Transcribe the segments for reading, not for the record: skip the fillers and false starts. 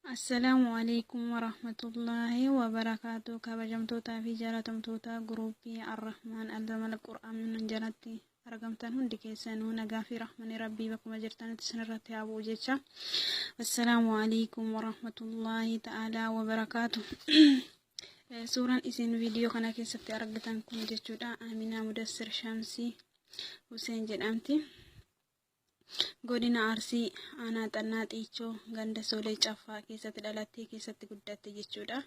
السلام عليكم ورحمة الله وبركاته. كبجمتوتا في جارتمتوتا جروبي الرحمن ألزم القرآن من جنتي أرقمتن هندي كيسان هنا في رحمن ربي بكم أجرتان تسنرتي أبو جيتشا. السلام عليكم ورحمة الله تعالى وبركاته. سورة اسم فيديو كنا كيستي أرقتنكم جيتشودا آمينة مدسر شمسي حسين جدامتي godina Arsii aanaa xannaa xiichoo ganda Solee Caffaa keessatti dhalattee keessatti guddatte jechuudha.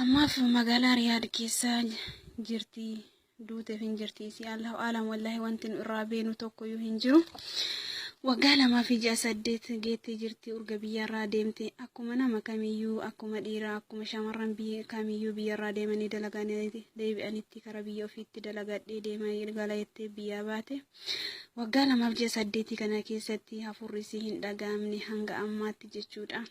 Ammaaf magaalaa Riyaad keessa jirti. Duuteef hin jirti. Si Allahu aalam wallahi wanti nu irraa beenu tokkoyyuu hin jiru. Waggaa 2.8 geettee jirti. Urga biyyarraa deemte akkuma nama kamiyyuu akkuma dhiiraa akkuma shamarran kamiyyuu biyyarraa deemanii dalaganii deebi'anitti kara biyya ofiitti dalagadhee deemanii galayettee biyya baate. Waggaa 2.8 kana keessatti hafurri si hin dhagaamne hanga ammaatti jechuudha.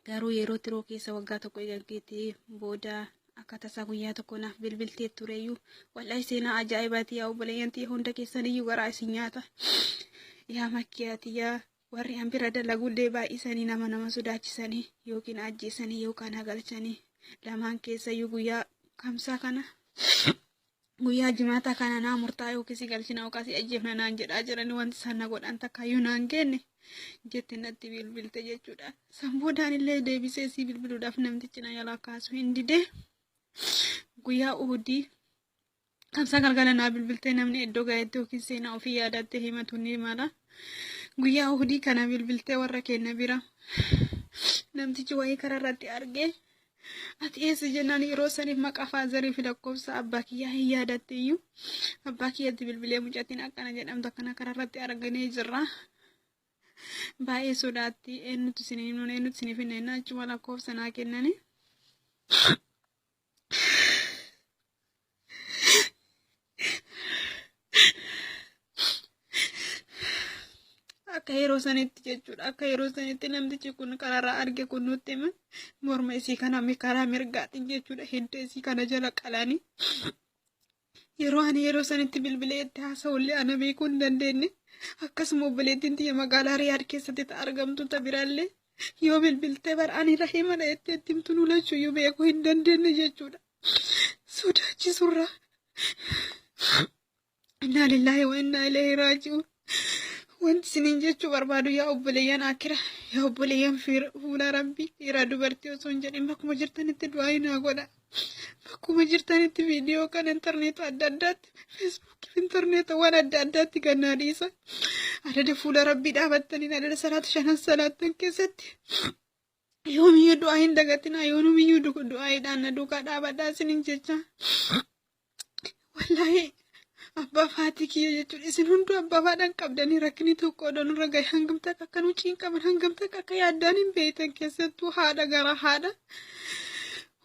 Garuu yeroo tiroo keessa waggaa tokko eeggatee booda akka tasaa guyyaa tokko naaf bilbiltee tureyyuu wallahi seenaa ajaa'ibaati yaa obboleeyyantii hunda keessaniyyuu garaa isin nyaata. Yaa makkiyaati yaa warri hambira dalagullee baay'isanii nama sodaachisanii yookiin ajjeesanii yookaan hagalchanii lamaan keessayyuu guyyaa kamsaa kana guyyaa jimaata kana naa murtaa yookiin galchina yookaas ajjeefna naan jedhaa jiranii wanti sana godhan takkaayyuu naan geenne jetti natti bilbilte jechuudha. Samboodaan illee deebisee si bilbiluudhaaf namtichi na yaalaa kaasu hin didee guyyaa Uhudii kamsaa galgala naa bilbiltee namni iddoo gaheetti yookiin seenaa ofii yaadattee himatu ni mala. Guyyaa Uhudii kana bilbiltee warra kenna bira namtichi wayii kararratti argee ati eessa jennaan yeroo saniif maqaa faazarii fi lakkoofsa abbaa kiyyaa hin yaadatte iyyuu abbaa kiyyatti bilbilee mucattiin akkana jedhamtu akkana kararratti arganee jirra. Baay'ee sodaatti eenyutu isiniif hin eenna achuma lakkoofsa naa kennani. Akka yeroo sanitti jechuudha. Akka yeroo sanitti namtichi kun kararraa arge kun nutti hima. Morma isii kana karaa mirgaatiin jechuudha. Hidda isii kana jala qalanii. Yeroo sanitti bilbilee itti haasa'ullee ana beekuu hin dandeenye. Akkasuma obboleettiin tiyya magaalaa Riyaad keessatti argamtu biraallee yoo bilbiltee bar'anii rahee mala itti himtu nulachuuyyuu beekuu hin dandeenye jechuudha. Sodaachisurraa. Inna lillahi wa inna ilaihi raaji'uun. Wanti isiniin jechuu barbaadu yaa obboleeyyan akira yaa obboleeyyan fuula rabbii dhiira dubartii osoo hin jedhin bakkuma jirtanitti du'aa naa godha. Bakkuma jirtanitti viidiyoo kan intarneeta adda addaatti feesbuukii intarneeta waan adda addaatti gannaa dhiisa. Adada fuula rabbii dhaabattaniin adada salaata 5 salaattan keessatti yoomiyyuu du'aa hin dagatinaa yoomiyyuu du'aayiidhaan na duukaa dhaabadhaa isiniin jecha. Wallahi abbaa faatii kiyya jechuudha. Isin hunduu abbaa faadhaan qabdanii rakkini tokko odoonirra gahe hangamtaa akka nuuciin qaban hangamtaa akka yaaddaan hin beektan keessattuu haadha gara haadha.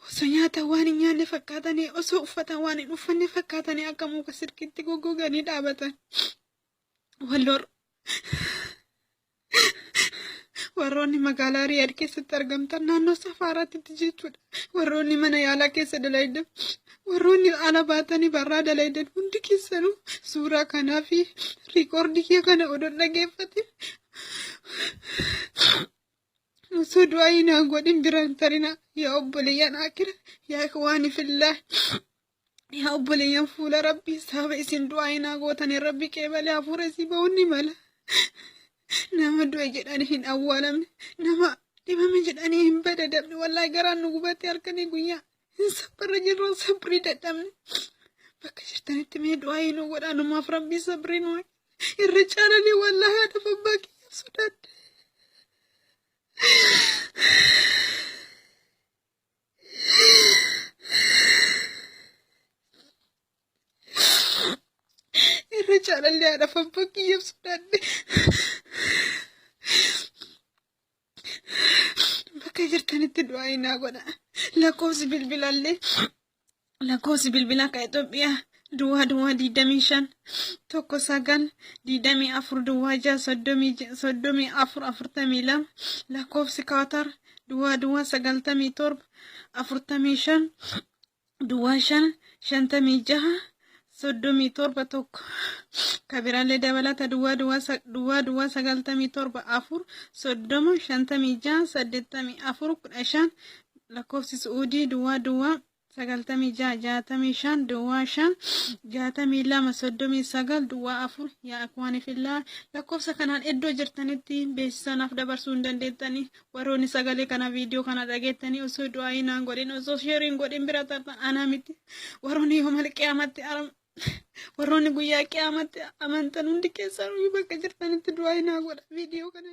Osoo nyaata waan hin nyaanne fakkaatanii osoo uffatan waan hin uffanne fakkaatanii akka muka sirkiitti goggoganii dhaabatan. Warroonni magaalaa Riyaad keessatti argamtan naannoo safaaraatti jechuudha. Warroonni mana yaalaa keessa dalaydan warroonni ala baatanii barraa dalaydan hundi keessanuu suuraa kanaa fi riikoordii kana odoon dhageeffatin osoo du'aa hin godhin biraan tarina yaa obboleeyyan akira yaa ikhwaani fillah yaa obboleeyyan fuula rabbii sababa isin du'aa hin gootanii rabbi qeebalee hafuura isii ba'uun ni mala. Nama du'e jedhanii hin awwaalamne nama dhibame jedhanii hin badadamne wallahi garaan nu gubattee halkanii guyyaa hin sabbarra jirru sabrii dadhabne bakka jirtanitti mee du'aa hin godhanumaaf rabbii sabrii nu irra caalanii wallahi haadha abbaa kiyyaaf sodaadde. Irra caalanii haadha abbaa kiyyaaf sodaadde. Bakka jirtanitti du'aa hin godha. Lakkoofsi bilbilaa ka Itoophiyaa duwwaa 25 19 24 duwwaa 6 34 lakkoofsi Kaatar duwwaa 97 45 duwwaa 5 56 soddomii torba tokko kabiraallee dabalata duwwaa sagaltamii torba afur soddoma shantamii jaha saddeettamii afur 15 lakkoofsi suudii duwwaa sagaltamii jaha jaatamii shan duwwaa shan jaatamii lama soddomii sagal duwwaa afur yaa akwaanii fillaa lakkoofsa kanaan iddoo jirtanitti beeksisanaaf dabarsuu hin dandeettanii warroonni sagalee kana viidiyoo kana dhageettanii osoo du'aa hinaan godhin osoo sheeriin godhin bira tartan anaa miti warroonni yoo mal qiyaamatti warroonni guyyaa qiyaamatti amantan hundi keessan bakka jirtanitti du'aa hinaa godha viidiyoo kana